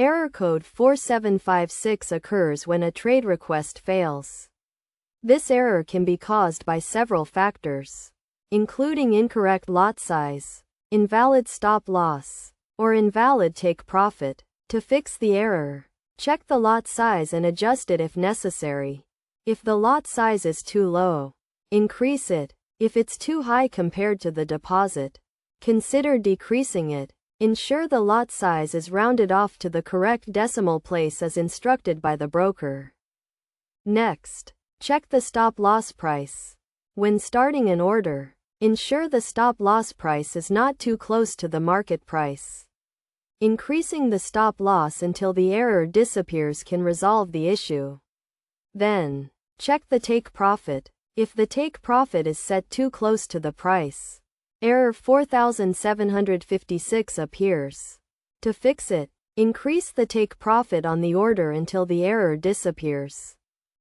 Error code 4756 occurs when a trade request fails. This error can be caused by several factors, including incorrect lot size, invalid stop loss, or invalid take profit. To fix the error, check the lot size and adjust it if necessary. If the lot size is too low, increase it. If it's too high compared to the deposit, consider decreasing it. Ensure the lot size is rounded off to the correct decimal place as instructed by the broker. Next, check the stop loss price. When starting an order, ensure the stop loss price is not too close to the market price. Increasing the stop loss until the error disappears can resolve the issue. Then, check the take profit. If the take profit is set too close to the price, error 4756 appears. To fix it, increase the take profit on the order until the error disappears.